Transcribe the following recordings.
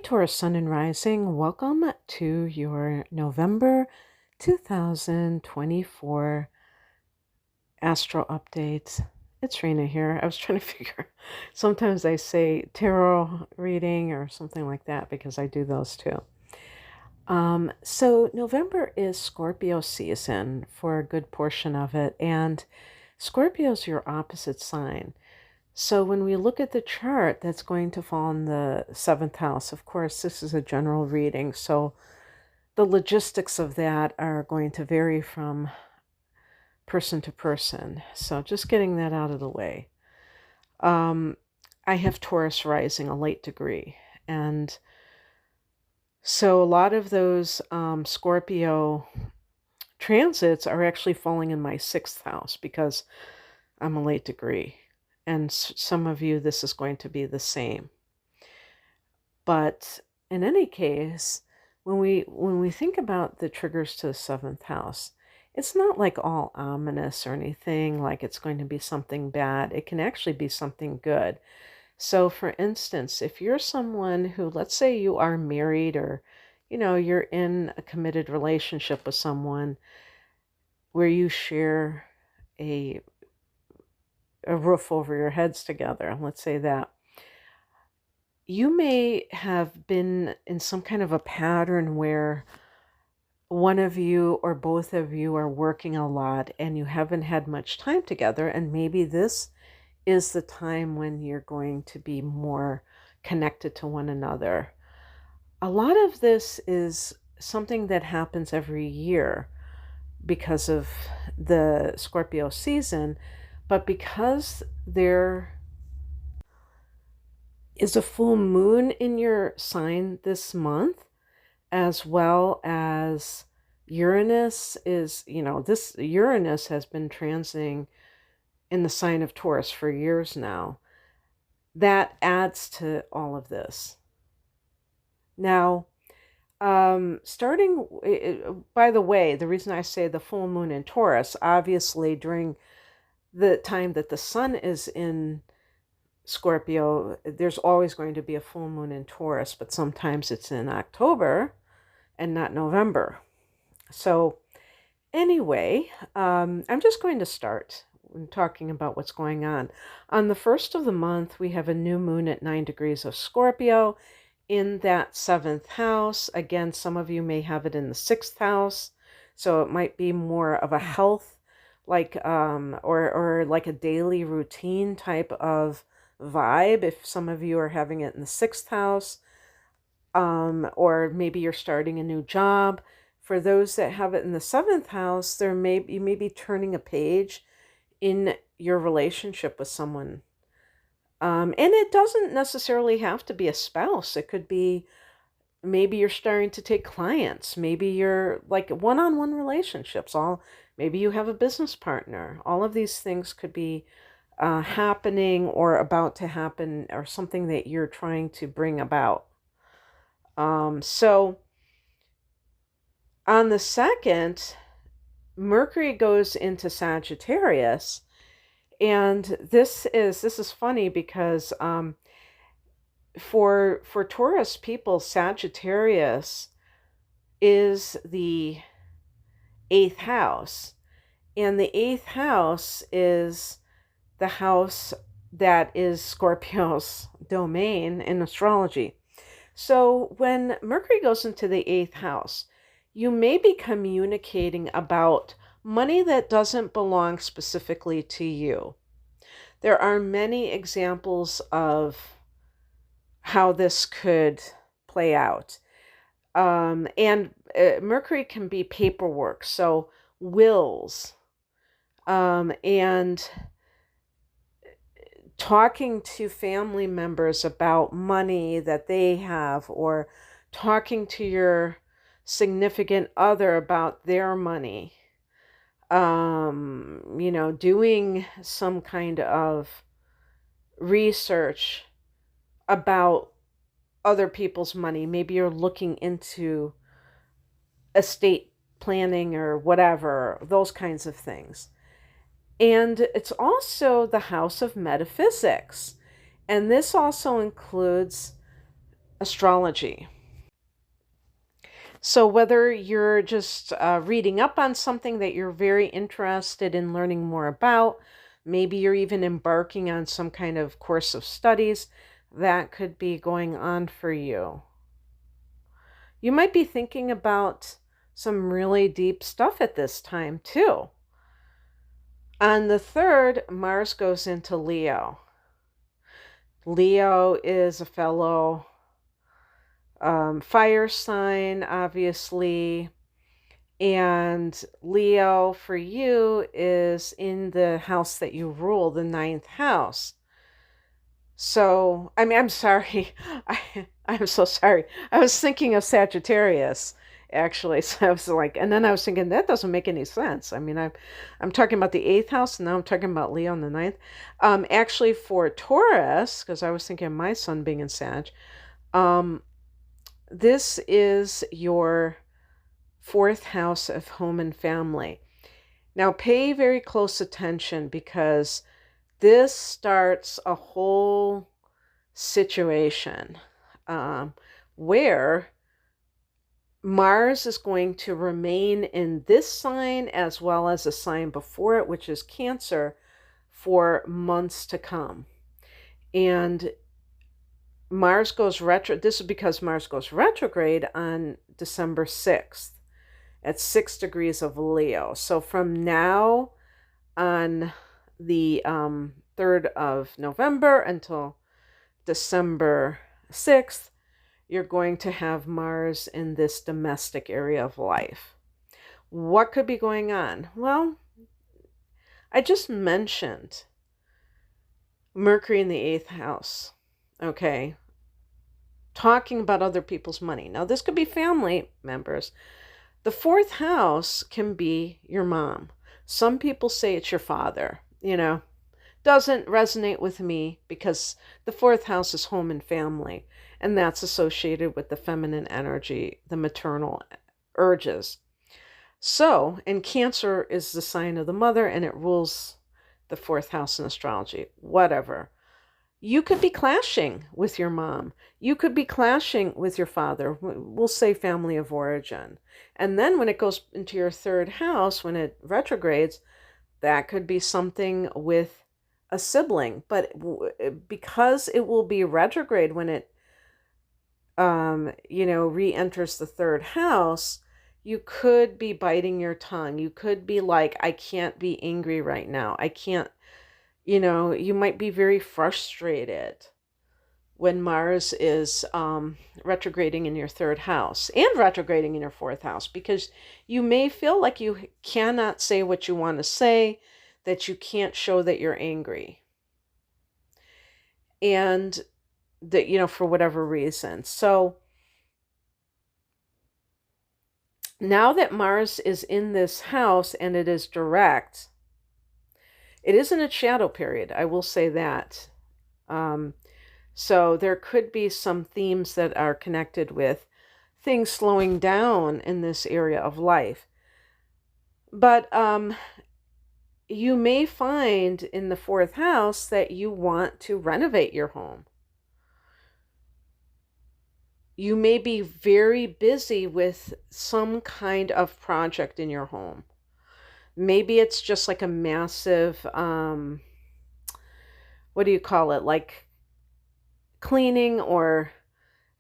Taurus Sun and Rising, welcome to your November 2024 Astro Update. It's Rena here. I was trying to figure, sometimes I say tarot reading or something like that because I do those too. So November is Scorpio season for a good portion of it, and Scorpio's your opposite sign. So when we look at the chart, that's going to fall in the seventh house. Of course, this is a general reading, so the logistics of that are going to vary from person to person. So just getting that out of the way. I have Taurus rising a late degree, and so a lot of those Scorpio transits are actually falling in my sixth house because I'm a late degree. And some of you, this is going to be the same. But in any case, when we think about the triggers to the seventh house, it's not like all ominous or anything, like it's going to be something bad. It can actually be something good. So for instance, if you're someone who, let's say you are married, or you're in a committed relationship with someone where you share a roof over your heads together, let's say that, you may have been in some kind of a pattern where one of you or both of you are working a lot and you haven't had much time together, and maybe this is the time when you're going to be more connected to one another. A lot of this is something that happens every year because of the Scorpio season, but because there is a full moon in your sign this month, as well as Uranus is, this Uranus has been transiting in the sign of Taurus for years now. That adds to all of this. Now, starting, by the way, the reason I say the full moon in Taurus, obviously during the time that the sun is in Scorpio, there's always going to be a full moon in Taurus, but sometimes it's in October and not November. So anyway, I'm just going to start talking about what's going on. On the first of the month, we have a new moon at 9 degrees of Scorpio in that seventh house. Again, some of you may have it in the sixth house, so it might be more of a health, like or like a daily routine type of vibe if some of you are having it in the sixth house, or maybe you're starting a new job. For those that have it in the seventh house, you may be turning a page in your relationship with someone. And it doesn't necessarily have to be a spouse. It could be maybe you're starting to take clients. Maybe you're like one-on-one relationships. Maybe you have a business partner. All of these things could be happening or about to happen, or something that you're trying to bring about. So on the second, Mercury goes into Sagittarius, and this is funny because for Taurus people, Sagittarius is the eighth house, and the eighth house is the house that is Scorpio's domain in astrology. So when Mercury goes into the eighth house, you may be communicating about money that doesn't belong specifically to you. There are many examples of how this could play out. And Mercury can be paperwork, so wills, and talking to family members about money that they have, or talking to your significant other about their money. Doing some kind of research about other people's money. Maybe you're looking into estate planning or whatever, those kinds of things. And it's also the house of metaphysics. And this also includes astrology. So whether you're just reading up on something that you're very interested in learning more about, maybe you're even embarking on some kind of course of studies, that could be going on for you. You might be thinking about some really deep stuff at this time too. On the 3rd, Mars goes into Leo. Leo is a fellow fire sign, obviously. And Leo for you is in the house that you rule, the 9th house. So, I mean, I'm sorry. I'm so sorry. I was thinking of Sagittarius, actually. So I was like, and then I was thinking, that doesn't make any sense. I mean, I'm talking about the 8th house, and now I'm talking about Leo in the 9th. Actually, for Taurus, because I was thinking of my sun being in Sag, this is your 4th house of home and family. Now, pay very close attention because this starts a whole situation where Mars is going to remain in this sign as well as a sign before it, which is Cancer, for months to come. And Mars goes retro. This is because Mars goes retrograde on December 6th at 6 degrees of Leo. So from now on the 3rd of November until December 6th, you're going to have Mars in this domestic area of life. What could be going on? Well, I just mentioned Mercury in the 8th house, okay? Talking about other people's money. Now, this could be family members. The 4th house can be your mom. Some people say it's your father, Doesn't resonate with me because the 4th house is home and family, and that's associated with the feminine energy, the maternal urges. So, and Cancer is the sign of the mother, and it rules the 4th house in astrology. Whatever. You could be clashing with your mom. You could be clashing with your father. We'll say family of origin. And then when it goes into your 3rd house, when it retrogrades, that could be something with a sibling. But because it will be retrograde when it, re-enters the 3rd house, you could be biting your tongue. You could be like, I can't be angry right now. I can't. You might be very frustrated when Mars is retrograding in your 3rd house and retrograding in your 4th house, because you may feel like you cannot say what you want to say, that you can't show that you're angry. And that, for whatever reason. So now that Mars is in this house and it is direct, it isn't a shadow period, I will say that. So there could be some themes that are connected with things slowing down in this area of life. But you may find in the 4th house that you want to renovate your home. You may be very busy with some kind of project in your home. Maybe it's just like a massive, what do you call it? Like cleaning, or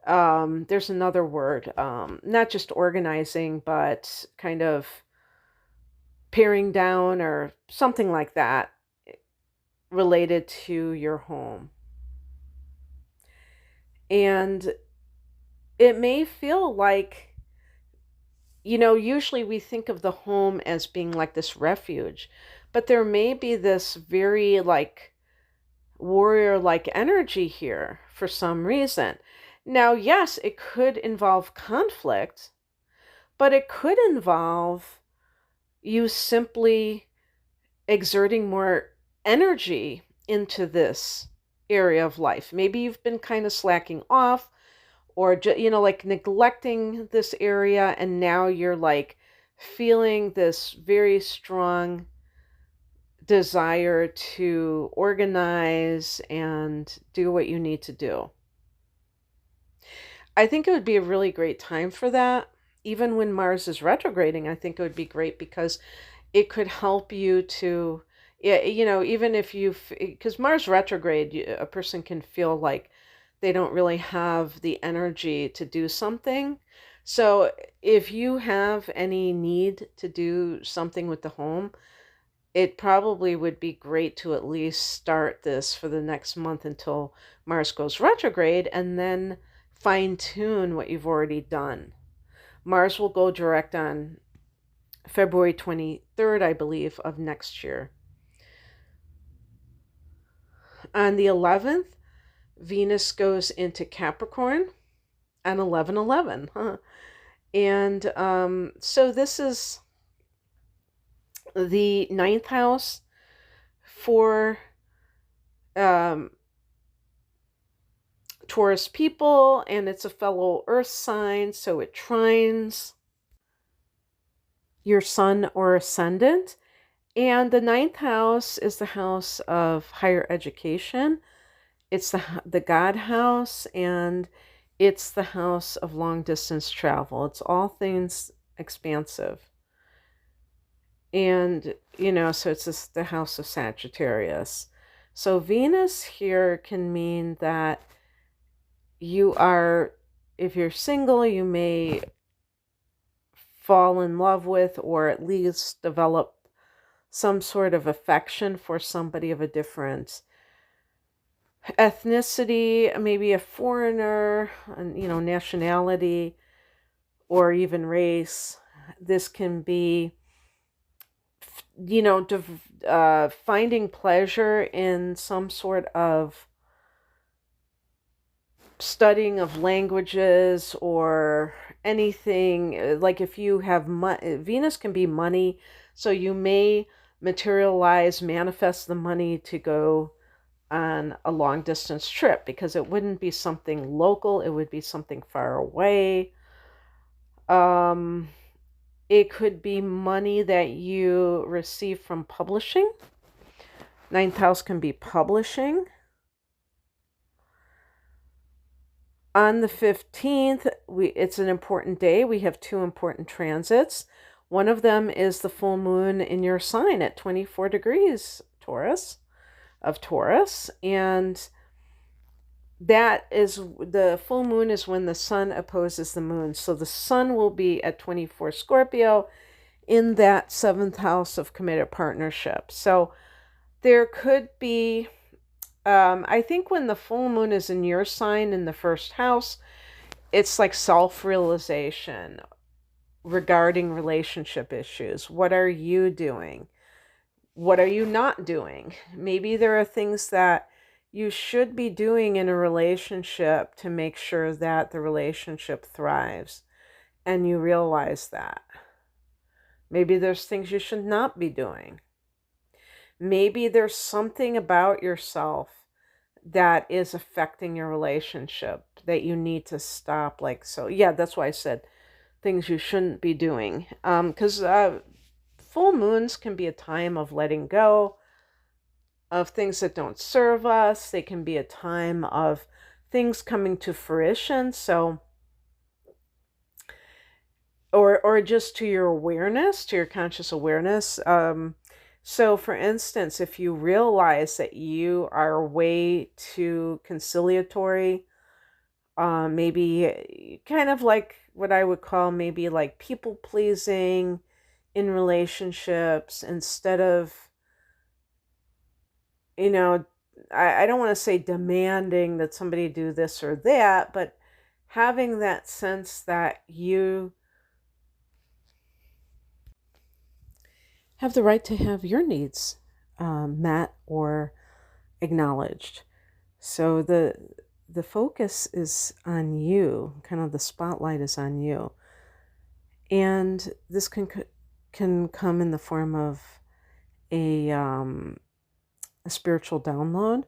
there's another word, not just organizing, but kind of paring down or something like that related to your home. And it may feel like, usually we think of the home as being like this refuge, but there may be this very like warrior-like energy here for some reason. Now, yes, it could involve conflict, but it could involve you simply exerting more energy into this area of life. Maybe you've been kind of slacking off, or like neglecting this area, and now you're like feeling this very strong desire to organize and do what you need to do. I think it would be a really great time for that. Even when Mars is retrograding, I think it would be great because it could help you to, yeah, even if you, because Mars retrograde, a person can feel like they don't really have the energy to do something. So if you have any need to do something with the home, it probably would be great to at least start this for the next month until Mars goes retrograde and then fine tune what you've already done. Mars will go direct on February 23rd, I believe, of next year. On the 11th, Venus goes into Capricorn on 11/11. Huh? And so this is the ninth house for um, Taurus people, and it's a fellow earth sign, so it trines your sun or ascendant. And the ninth house is the house of higher education. It's the God house, and it's the house of long distance travel. It's all things expansive. And, so it's the house of Sagittarius. So Venus here can mean that you are, if you're single, you may fall in love with or at least develop some sort of affection for somebody of a different ethnicity, maybe a foreigner, nationality, or even race. This can be, finding pleasure in some sort of studying of languages or anything. Like if you have Venus can be money, so you may manifest the money to go on a long distance trip, because it wouldn't be something local, it would be something far away. It could be money that you receive from publishing. Ninth house can be publishing. On the 15th, it's an important day. We have two important transits. One of them is the full moon in your sign at 24 degrees of Taurus. And that is, the full moon is when the sun opposes the moon. So the sun will be at 24 Scorpio in that seventh house of committed partnership. So there could be, I think when the full moon is in your sign in the first house, it's like self-realization regarding relationship issues. What are you doing? What are you not doing? Maybe there are things that you should be doing in a relationship to make sure that the relationship thrives, and you realize that. Maybe there's things you should not be doing. Maybe there's something about yourself that is affecting your relationship that you need to stop. So yeah, that's why I said things you shouldn't be doing. Because full moons can be a time of letting go of things that don't serve us. They can be a time of things coming to fruition. So, or just to your awareness, to your conscious awareness. So for instance, if you realize that you are way too conciliatory, maybe kind of like what I would call maybe like people pleasing in relationships, instead of, I don't want to say demanding that somebody do this or that, but having that sense that you have the right to have your needs met or acknowledged. So the focus is on you, kind of the spotlight is on you. And this can come in the form of a spiritual download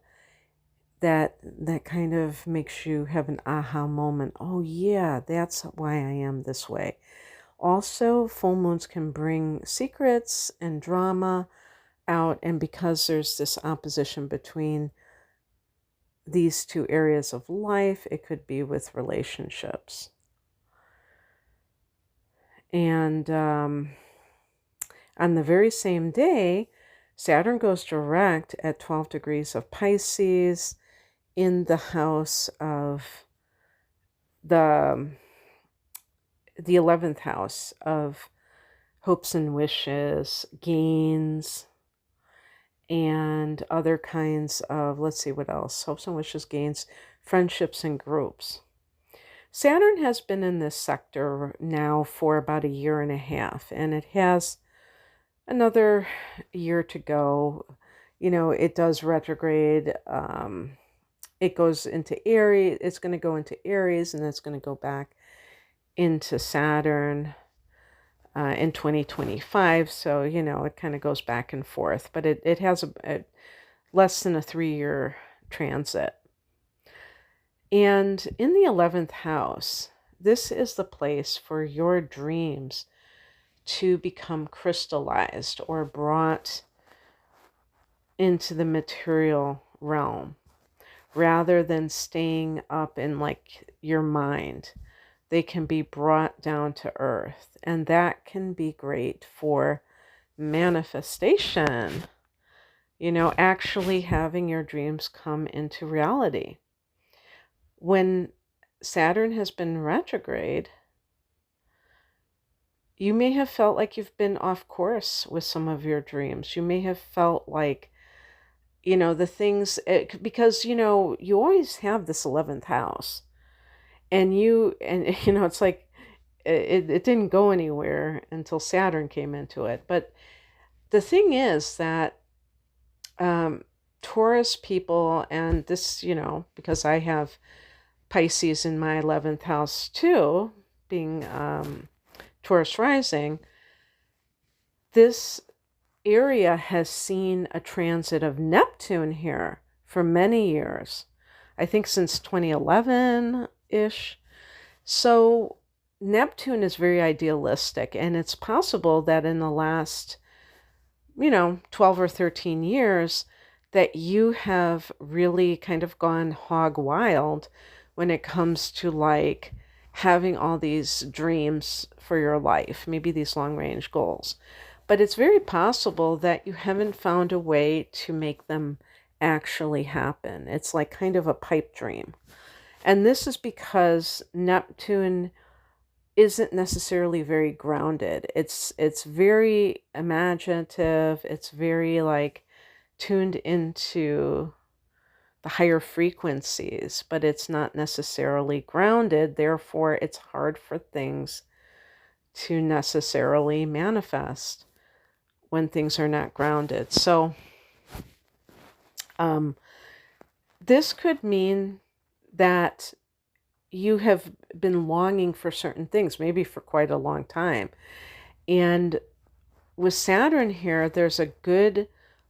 that kind of makes you have an aha moment. Oh yeah, that's why I am this way. Also, full moons can bring secrets and drama out, and because there's this opposition between these two areas of life. It could be with relationships. And on the very same day, Saturn goes direct at 12 degrees of Pisces in the house of the 11th house of hopes and wishes, gains, and other kinds of, let's see what else, hopes and wishes, gains, friendships, and groups. Saturn has been in this sector now for about a year and a half, and it has another year to go. You know, it does retrograde. It goes into Aries. It's going to go into Aries, and it's going to go back into Saturn in 2025. So, you know, it kind of goes back and forth, but it has a less than a 3-year transit. And in the 11th house, this is the place for your dreams to become crystallized or brought into the material realm rather than staying up in like your mind. They can be brought down to earth, and that can be great for manifestation. You know, actually having your dreams come into reality. When Saturn has been retrograde, you may have felt like you've been off course with some of your dreams. You may have felt like, you know, the things, because, you know, you always have this 11th house. And you know, it's like, it didn't go anywhere until Saturn came into it. But the thing is that Taurus people, and this, you know, because I have Pisces in my 11th house too, being Taurus rising, this area has seen a transit of Neptune here for many years. I think since 2011-ish. So Neptune is very idealistic, and it's possible that in the last, you know, 12 or 13 years that you have really kind of gone hog wild when it comes to like having all these dreams for your life, maybe these long range goals. But it's very possible that you haven't found a way to make them actually happen. It's like kind of a pipe dream. And this is because Neptune isn't necessarily very grounded. It's very imaginative. It's very like tuned into the higher frequencies, but it's not necessarily grounded. Therefore, it's hard for things to necessarily manifest when things are not grounded. So this could mean that you have been longing for certain things, maybe for quite a long time. And with Saturn here, there's a good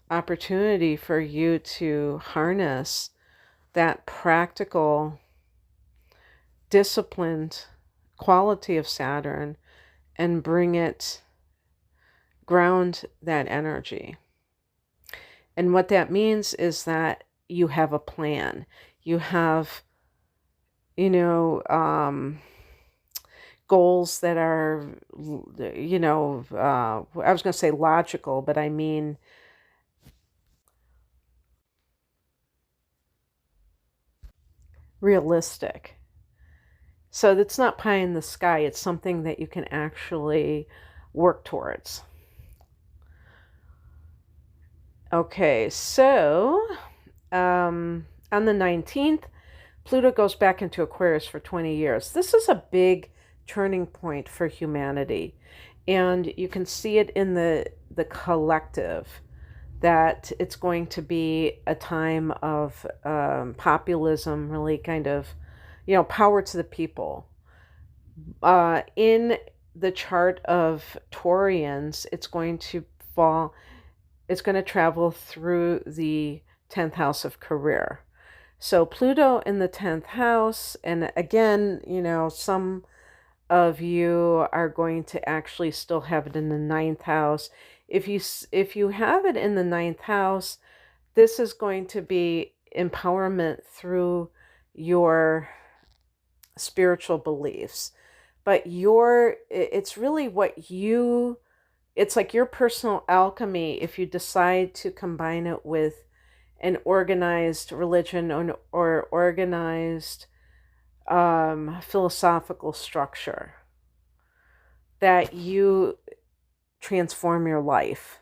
opportunity for you to harness that practical, disciplined quality of Saturn and ground that energy. And what that means is that you have a plan. You have, you know, goals that are, you know, I was going to say logical, but I mean realistic. So it's not pie in the sky. It's something that you can actually work towards. Okay, so on the 19th, Pluto goes back into Aquarius for 20 years. This is a big turning point for humanity. And you can see it in the collective, that it's going to be a time of populism, really kind of, you know, power to the people. In the chart of Taurians, it's going to travel through the 10th house of career. So Pluto in the 10th house, and again, you know, some of you are going to actually still have it in the 9th house. If you have it in the 9th house, this is going to be empowerment through your spiritual beliefs. But it's really it's like your personal alchemy if you decide to combine it with an organized religion or organized philosophical structure, that you transform your life.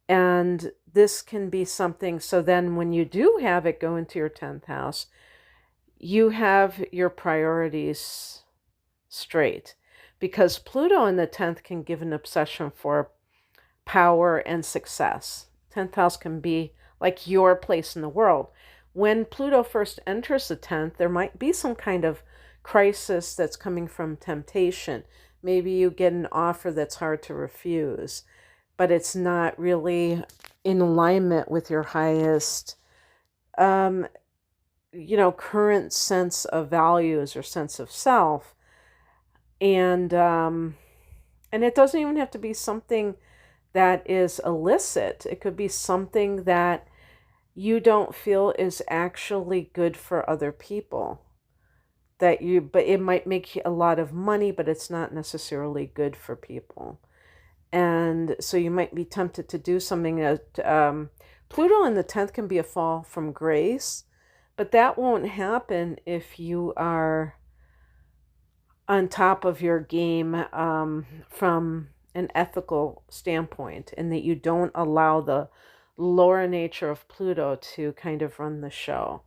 And this can be something, so then when you do have it go into your 10th house, you have your priorities straight. Because Pluto in the 10th can give an obsession for power and success. 10th house can be like your place in the world. When Pluto first enters the 10th, there might be some kind of crisis that's coming from temptation. Maybe you get an offer that's hard to refuse, but it's not really in alignment with your highest, current sense of values or sense of self. And it doesn't even have to be something that is illicit. It could be something that you don't feel is actually good for other people. But it might make a lot of money, but it's not necessarily good for people. And so you might be tempted to do something that Pluto in the 10th can be a fall from grace, but that won't happen if you are on top of your game from an ethical standpoint, and that you don't allow the lower nature of Pluto to kind of run the show.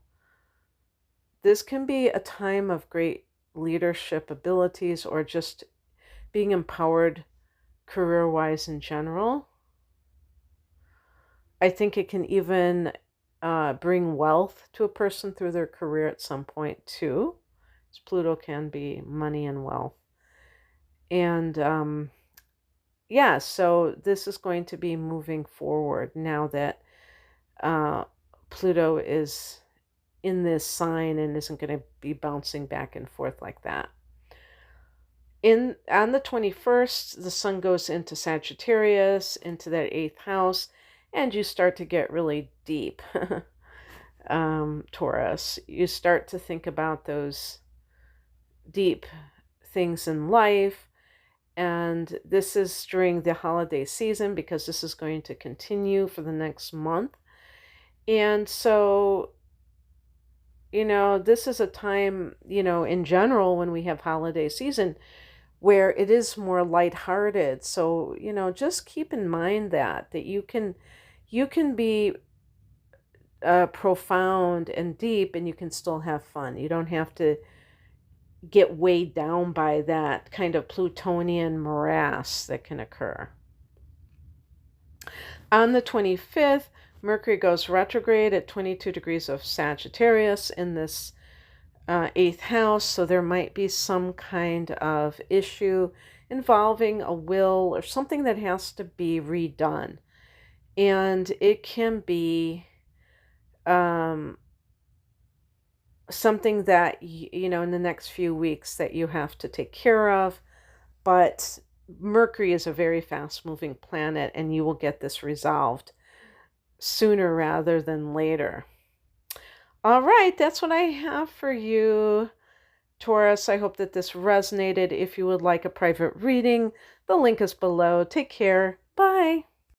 This can be a time of great leadership abilities or just being empowered career-wise in general. I think it can even bring wealth to a person through their career at some point too. Pluto can be money and wealth. And so this is going to be moving forward now that Pluto is in this sign and isn't going to be bouncing back and forth like that. On the 21st, the sun goes into Sagittarius, into that 8th house, and you start to get really deep, Taurus. You start to think about those deep things in life, and this is during the holiday season because this is going to continue for the next month. And so, this is a time, in general, when we have holiday season, where it is more lighthearted. So, just keep in mind that you can be profound and deep, and you can still have fun. You don't have to get weighed down by that kind of Plutonian morass that can occur. On the 25th, Mercury goes retrograde at 22 degrees of Sagittarius in this 8th house, so there might be some kind of issue involving a will or something that has to be redone. And it can be something that, in the next few weeks that you have to take care of. But Mercury is a very fast-moving planet, and you will get this resolved sooner rather than later. All right, that's what I have for you, Taurus. I hope that this resonated. If you would like a private reading, the link is below. Take care. Bye.